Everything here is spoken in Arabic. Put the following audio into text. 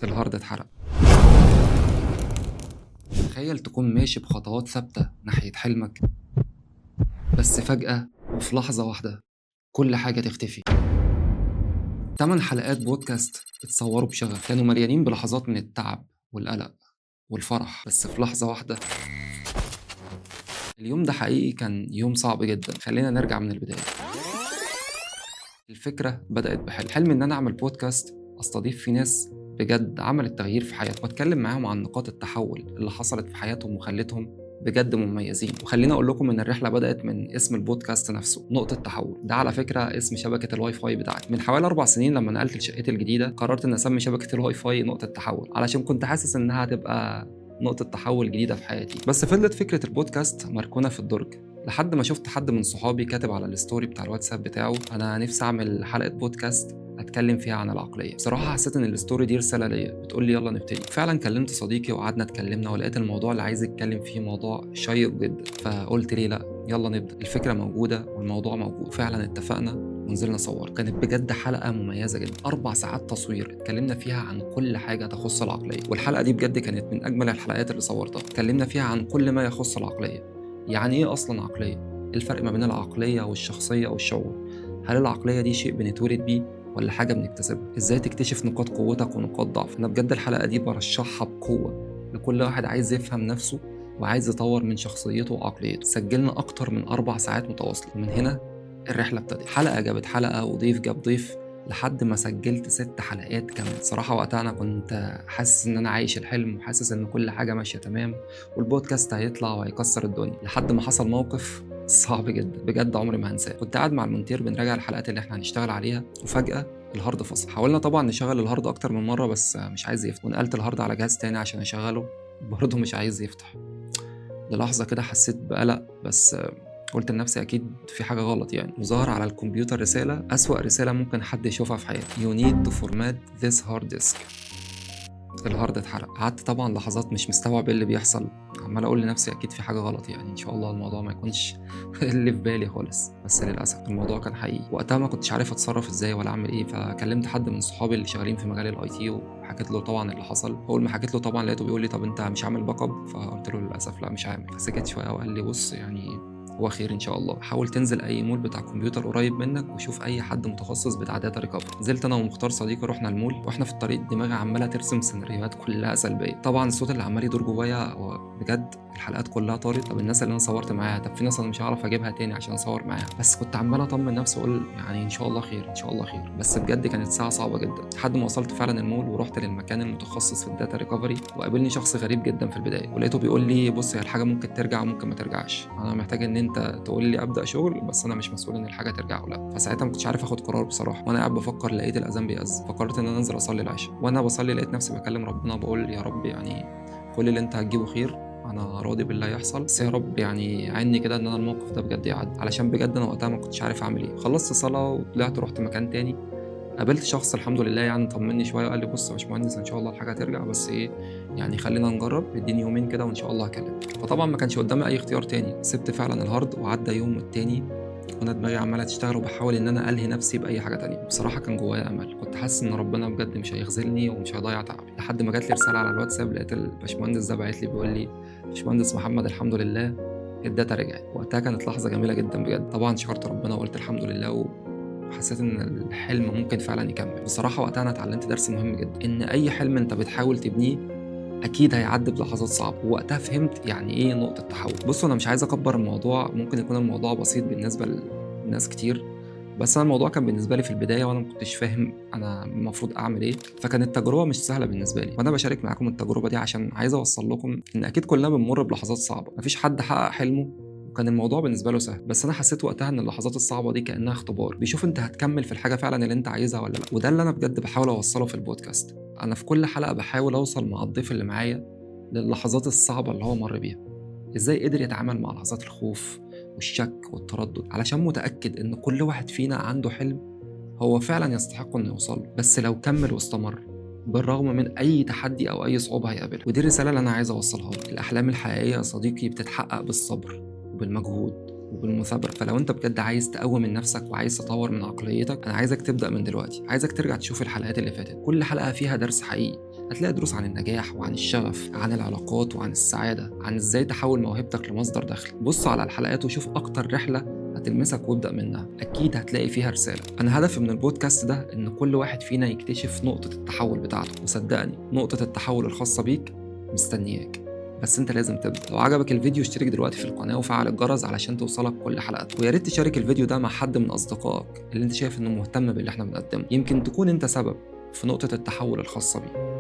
الهارد اتحرق. تخيل تكون ماشي بخطوات ثابتة ناحية حلمك، بس فجأة وفي لحظة واحدة كل حاجة تختفي. 8 حلقات بودكاست اتصوروا بشغف، كانوا مليانين بلحظات من التعب والقلق والفرح، بس في لحظة واحدة اليوم ده حقيقي كان يوم صعب جدا. خلينا نرجع من البداية. الفكرة بدأت حلم إن أنا أعمل بودكاست أستضيف فيه ناس بجد عملت تغيير في حياتهم، وأتكلم معاهم عن نقاط التحول اللي حصلت في حياتهم وخلتهم بجد مميزين. وخليني أقول لكم إن الرحلة بدأت من اسم البودكاست نفسه، نقطة تحول. ده على فكرة اسم شبكة الواي فاي بتاعتي. من حوالي 4 سنين لما نقلت لشقتي الجديدة قررت إن أسمي شبكة الواي فاي نقطة تحول، علشان كنت حاسس إنها هتبقى نقطة تحول جديدة في حياتي. بس فضلت فكرة البودكاست مركونة في الدرج لحد ما شفت حد من صحابي كاتب على الستوري بتاع الواتساب بتاعه: انا نفسي اعمل حلقه بودكاست اتكلم فيها عن العقليه. بصراحه حسيت ان الستوري دي رساله ليا بتقول لي يلا نبتدي. فعلا كلمت صديقي وقعدنا اتكلمنا، ولقيت الموضوع اللي عايز اتكلم فيه موضوع شيق جدا، فقلت ليه لا، يلا نبدا. الفكره موجوده والموضوع موجود. فعلا اتفقنا ونزلنا صور. كانت بجد حلقه مميزه جدا، 4 ساعات تصوير اتكلمنا فيها عن كل حاجه تخص العقليه. والحلقه دي بجد كانت من اجمل الحلقات اللي صورتها. اتكلمنا فيها عن كل ما يخص العقليه. يعني ايه اصلا عقليه؟ الفرق ما بين العقلية والشخصية والشعور. هل العقلية دي شيء بنتولد بيه ولا حاجة بنكتسبها؟ ازاي تكتشف نقاط قوتك ونقاط ضعف؟ انا بجد الحلقة دي برشحها بقوة لكل واحد عايز يفهم نفسه وعايز يطور من شخصيته وعقليته. سجلنا اكتر من 4 ساعات متواصلة، ومن هنا الرحلة ابتدت. حلقة جابت حلقة وضيف جاب ضيف لحد ما سجلت 6 حلقات كمان. صراحة وقتها أنا كنت حاسس إن أنا عايش الحلم، وحاسس إن كل حاجة ماشية تمام والبودكاست هيطلع وهيكسر الدنيا، لحد ما حصل موقف صعب جدا بجد عمري ما هنساه. كنت قاعد مع المونتير بنراجع الحلقات اللي احنا هنشتغل عليها، وفجأة الهارد فصل. حاولنا طبعا نشغل الهارد اكتر من مرة بس مش عايز يفتح، ونقلت الهارد على جهاز تاني عشان اشغله برضه مش عايز يفتح. للحظة كده حسيت بقلق، بس قلت لنفسي اكيد في حاجة غلط يعني. وظهر على الكمبيوتر رسالة، اسوأ رسالة ممكن حد يشوفها في حياته: You need to format this hard disk. الهارد اتحرق. قعدت طبعا لحظات مش مستوعب ايه اللي بيحصل، عمال اقول لنفسي اكيد في حاجه غلط يعني، ان شاء الله الموضوع ما يكونش اللي في بالي خالص. بس للاسف الموضوع كان حقيقي. وقتها ما كنتش عارف اتصرف ازاي ولا اعمل ايه، فكلمت حد من صحابي اللي شغالين في مجال الاي تي وحكيت له طبعا اللي حصل. اول ما حكيت له طبعا لقيته بيقول لي طب انت مش عامل باك اب؟ فقلت له للاسف لا مش عامل. فسكت شويه وقال لي بص يعني هو خير ان شاء الله. حاول تنزل اي مول بتاع كمبيوتر قريب منك وشوف اي حد متخصص بتاع داتا ريكفري. نزلت انا ومختار صديقي رحنا المول، واحنا في الطريق دماغي عماله ترسم سيناريوهات كلها سلبيه. طبعا الصوت اللي عمال يدور جوايا هو بجد الحلقات كلها طارت. طب الناس اللي انا صورت معاها، طب في ناس انا مش هعرف اجيبها تاني عشان اصور معاها. بس كنت عمال اطمن نفسي واقول يعني ان شاء الله خير ان شاء الله خير. بس بجد كانت ساعه صعبه جدا لحد ما وصلت فعلا المول ورحت للمكان المتخصص في الداتا ريكفري. وقابلني شخص غريب جدا في البدايه، ولقيته بيقول لي بص هي الحاجه ممكن ترجع وممكن ما ترجعش، انا محتاج ان انت تقول لي ابدا شغل بس انا مش مسؤول ان الحاجه ترجع ولا لا. فساعتها ما كنتش عارف اخد قرار بصراحه. وانا قاعد بفكر لقيت الاذان بيأذن، فقررت ان انا انزل اصلي العشاء. وانا بصلي لقيت نفسي بكلم ربنا وبقول يا رب يعني كل اللي انت هتجيبه خير، انا راضي بالله يحصل، بس يا رب يعني عيني كده ان انا الموقف ده بجد يعدي، علشان بجد انا وقتها ما كنتش عارف اعمل ايه. خلصت صلاه وطلعت رحت مكان تاني، قابلت شخص الحمد لله يعني طمني شويه وقال لي بص يا باشمهندس ان شاء الله الحاجه هترجع، بس ايه يعني خلينا نجرب، اديني يومين كده وان شاء الله هكلمك. فطبعا ما كانش قدامي اي اختيار تاني، سبت فعلا الهارد وعدى يوم والتاني وانا دماغي عماله تشتغل وبحاول ان انا الهي نفسي باي حاجه تانية. بصراحه كان جوايا امل، كنت حاسس ان ربنا بجد مش هيخذلني ومش هيضيع تعبي. لحد ما جات لي رساله على الواتساب، لقيت الباشمهندس ده باعت لي بيقول لي باشمهندس محمد الحمد لله الداتا رجعت. وقتها كانت لحظه جميله جدا بجد. طبعا شكرت ربنا وقلت الحمد لله، وحسيت ان الحلم ممكن فعلا يكمل. بصراحه وقتها انا اتعلمت درس مهم جدا، ان اي حلم انت بتحاول تبنيه اكيد هيعدي بلحظات صعبه. ووقتها فهمت يعني ايه نقطه تحول. بصوا انا مش عايز اكبر الموضوع، ممكن يكون الموضوع بسيط بالنسبه لناس كتير، بس انا الموضوع كان بالنسبه لي في البدايه وانا ما كنتش فاهم انا المفروض اعمل ايه، فكانت تجربه مش سهله بالنسبه لي. وانا بشارك معاكم التجربه دي عشان عايز اوصل لكم ان اكيد كلنا بنمر بلحظات صعبه، مفيش حد حقق حلمه وكان الموضوع بالنسبه له سهل. بس انا حسيت وقتها ان اللحظات الصعبه دي كانها اختبار بيشوف انت هتكمل في الحاجه فعلا اللي انت عايزها ولا لا. وده اللي انا بجد بحاول اوصله في البودكاست. انا في كل حلقه بحاول اوصل مع الضيف اللي معايا للحظات الصعبه اللي هو مر بيها، ازاي قدر يتعامل مع لحظات الخوف والشك والتردد، علشان متأكد إن كل واحد فينا عنده حلم هو فعلا يستحق إنه يوصل له، بس لو كمل واستمر بالرغم من أي تحدي أو أي صعوبة هيقابلها. ودي الرسالة اللي أنا عايز أوصلها لك. الأحلام الحقيقية يا صديقي بتتحقق بالصبر وبالمجهود وبالمثابرة. فلو أنت بجد عايز تقوي من نفسك وعايز تطور من عقليتك، أنا عايزك تبدأ من دلوقتي. عايزك ترجع تشوف الحلقات اللي فاتت، كل حلقة فيها درس حقيقي هتلاقي دروس عن النجاح وعن الشغف، عن العلاقات وعن السعادة، عن ازاي تحول موهبتك لمصدر دخل. بص على الحلقات وشوف اكتر رحلة هتلمسك وابدأ منها، اكيد هتلاقي فيها رسالة. انا هدفي من البودكاست ده ان كل واحد فينا يكتشف نقطة التحول بتاعته، وصدقني نقطة التحول الخاصة بيك مستنياك، بس انت لازم تبدأ. لو عجبك الفيديو اشترك دلوقتي في القناة وفعل الجرس علشان توصلك كل حلقات، ويا ريت تشارك الفيديو ده مع حد من اصدقائك اللي انت شايف انه مهتم باللي احنا بنقدمه، يمكن تكون انت سبب في نقطة التحول الخاصة بيه.